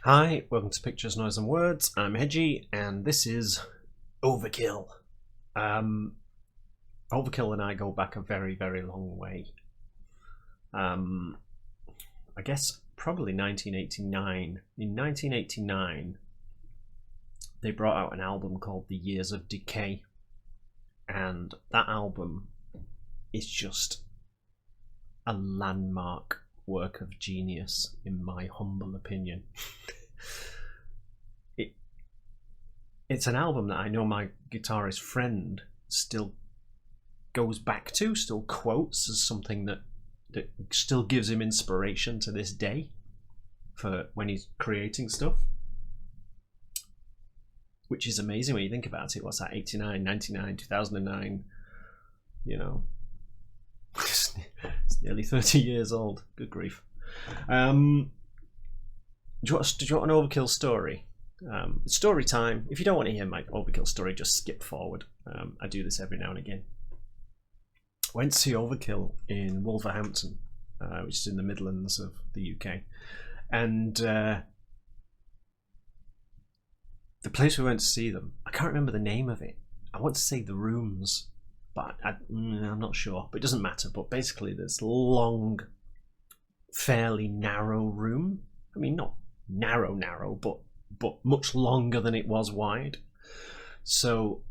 Hi, welcome to Pictures, Noise and Words. I'm Hedgie, and this is Overkill. Um, Overkill and I go back a very, very long way. I guess probably 1989. In 1989, they brought out an album called The Years of Decay, and that album is just a landmark work of genius, in my humble opinion. it it's an album that I know my guitarist friend still goes back to, still quotes as something that still gives him inspiration to this day for when he's creating stuff, which is amazing when you think about it. What's that, 89, 99, 2009, you know. It's nearly 30 years old. Good grief. Do you want an Overkill story? Story time. If you don't want to hear my Overkill story, just skip forward. I do this every now and again. Went to see Overkill in Wolverhampton, which is in the Midlands of the UK. And the place we went to see them, I can't remember the name of it. I want to say The Rooms, but I'm not sure. But it doesn't matter. But basically, this long, fairly narrow room. I mean, not narrow, but much longer than it was wide. So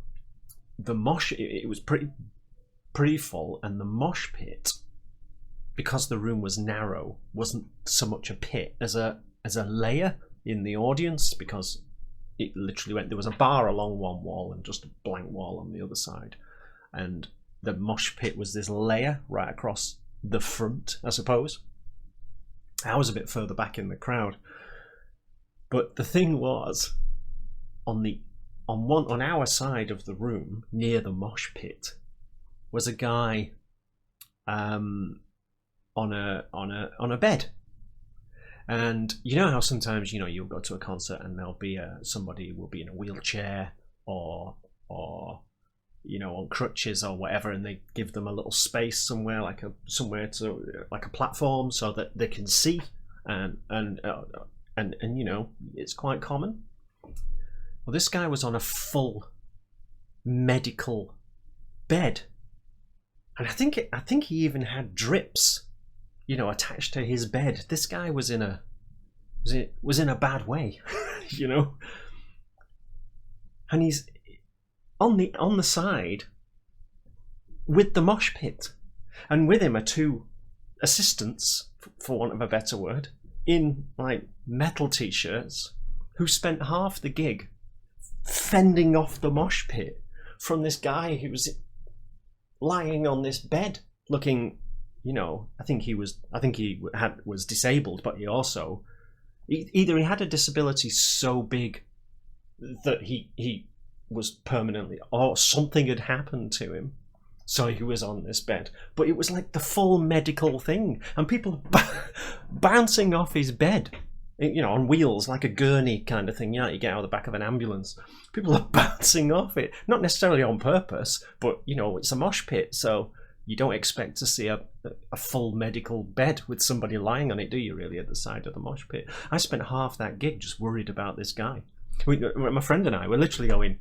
the mosh, it was pretty full, and the mosh pit, because the room was narrow, wasn't so much a pit as a layer in the audience, because it literally went. There was a bar along one wall and just a blank wall on the other side. And the mosh pit was this layer right across the front, I suppose. I was a bit further back in the crowd, but the thing was, on our side of the room near the mosh pit was a guy on a bed. And you know how sometimes you'll go to a concert and there'll be somebody will be in a wheelchair or on crutches or whatever, and they give them a little space somewhere, like a platform, so that they can see, and it's quite common. Well, this guy was on a full medical bed, and I think he even had drips, attached to his bed. This guy was in a bad way, and he's on the side with the mosh pit, and with him are two assistants, for want of a better word, in like metal t-shirts, who spent half the gig fending off the mosh pit from this guy who was lying on this bed, looking, I think he was disabled, but he also either he had a disability so big that he was permanently, or something had happened to him, so he was on this bed. But it was like the full medical thing, and people bouncing off his bed, on wheels, like a gurney kind of thing. You get out of the back of an ambulance. People are bouncing off it, not necessarily on purpose, but it's a mosh pit, so you don't expect to see a full medical bed with somebody lying on it, do you, really, at the side of the mosh pit? I spent half that gig just worried about this guy. My friend and I were literally going,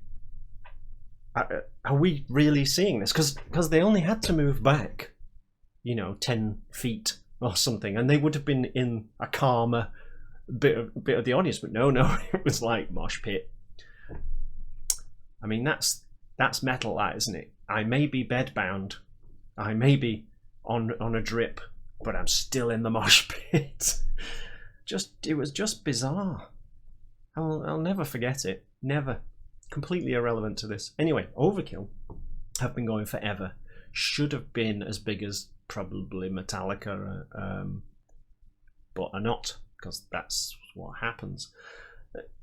are we really seeing this? Because they only had to move back, 10 feet or something, and they would have been in a calmer bit of the audience. But no, it was like mosh pit. I mean, that's metal, that, isn't it? I may be bedbound, I may be on a drip, but I'm still in the mosh pit. It was just bizarre. I'll never forget it. Never. Completely irrelevant to this. Anyway, Overkill have been going forever. Should have been as big as probably Metallica, but are not, because that's what happens.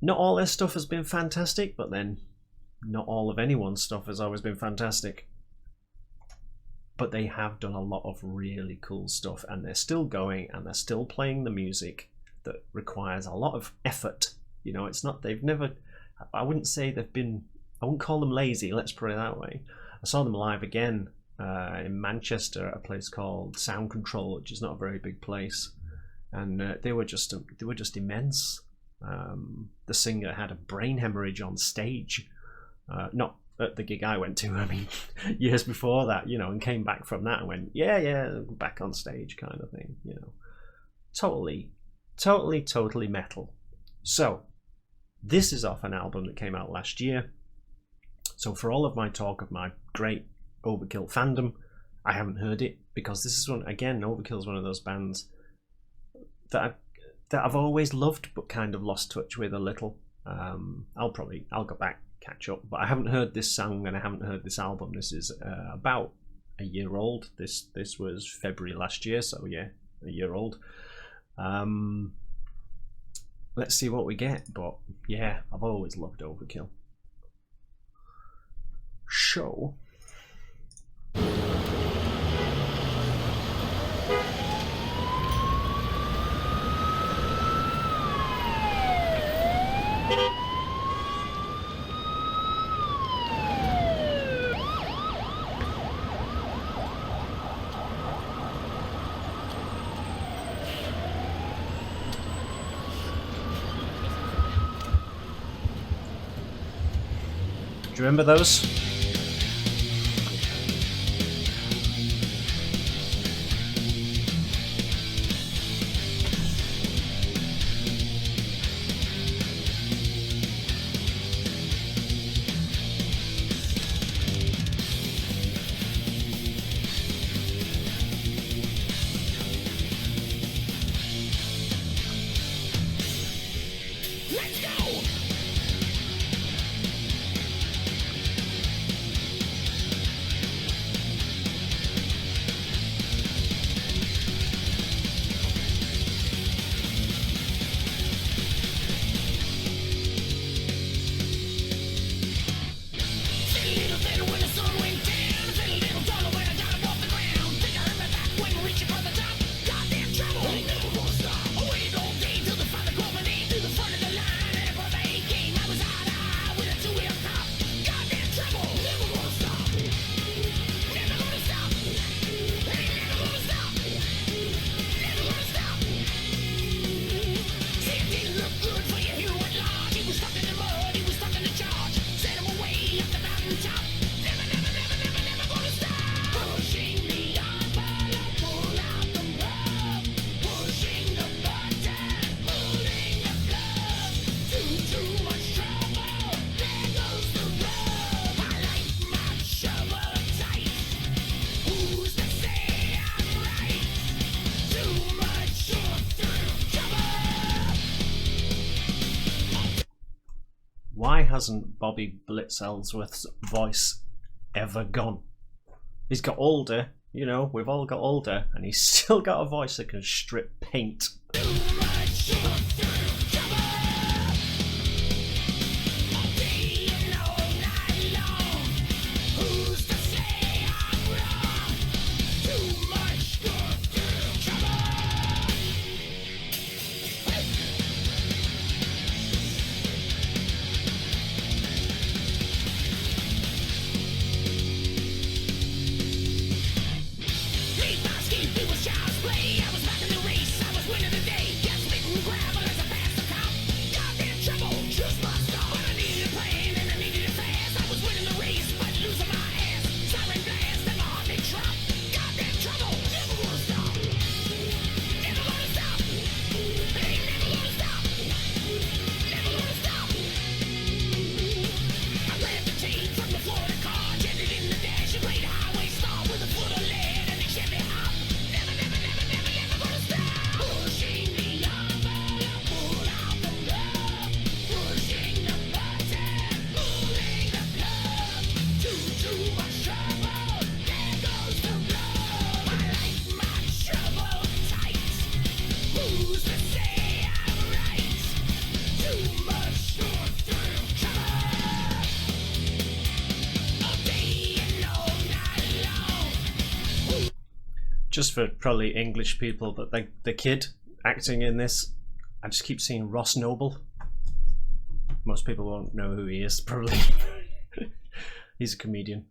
Not all their stuff has been fantastic, but then not all of anyone's stuff has always been fantastic. But they have done a lot of really cool stuff, and they're still going, and they're still playing the music that requires a lot of effort. It's not, they've never, I wouldn't say they've been, I wouldn't call them lazy, let's put it that way. I saw them live again in Manchester at a place called Sound Control, which is not a very big place, and they were just immense. The singer had a brain hemorrhage on stage, not at the gig I went to, I mean, years before that, you know, and came back from that and went, yeah, back on stage kind of thing, you know. Totally metal. So, this is off an album that came out last year. So for all of my talk of my great Overkill fandom, I haven't heard it, because this is one, again, Overkill is one of those bands that I've always loved but kind of lost touch with a little. I'll go back, catch up, but I haven't heard this song and I haven't heard this album. This is about a year old. This was February last year, so yeah, a year old. Let's see what we get, but yeah, I've always loved Overkill. Show. Do you remember those? Why hasn't Bobby Blitz Ellsworth's voice ever gone? He's got older, you know, we've all got older, and he's still got a voice that can strip paint. Just for probably English people, but the kid acting in this, I just keep seeing Ross Noble. Most people won't know who he is, probably. He's a comedian.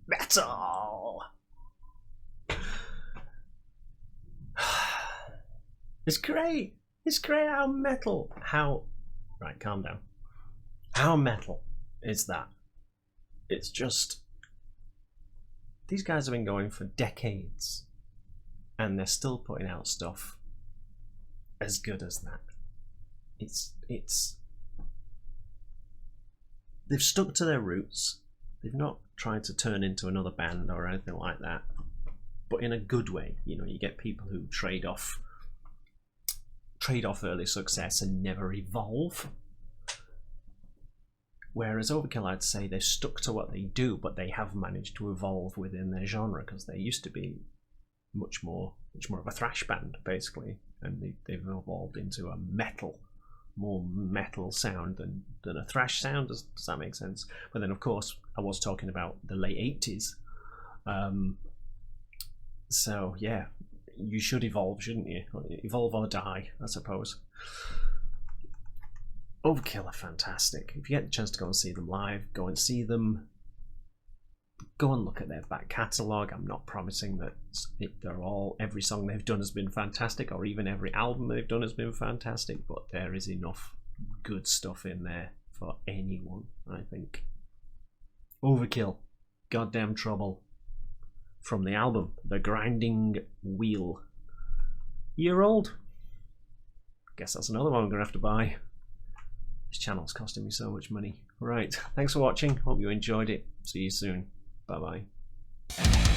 Metal! It's great! It's great how metal, right, calm down. How metal is that? It's just, these guys have been going for decades and they're still putting out stuff as good as that. They've stuck to their roots. They've not tried to turn into another band or anything like that, but in a good way. You know, you get people who trade off early success and never evolve. Whereas Overkill, I'd say they're stuck to what they do, but they have managed to evolve within their genre, because they used to be much more of a thrash band, basically, and they've evolved into a more metal sound than a thrash sound. Does that make sense? But then, of course, I was talking about the late 80s. So yeah, you should evolve, shouldn't you? Evolve or die, I suppose. Overkill are fantastic. If you get the chance to go and see them live, go and see them. Go and look at their back catalogue. I'm not promising that every song they've done has been fantastic, or even every album they've done has been fantastic, but there is enough good stuff in there for anyone, I think. Overkill, Goddamn Trouble, from the album The Grinding Wheel. Year old. Guess that's another one I'm gonna have to buy. This channel's costing me so much money. Right, thanks for watching. Hope you enjoyed it. See you soon. Bye bye.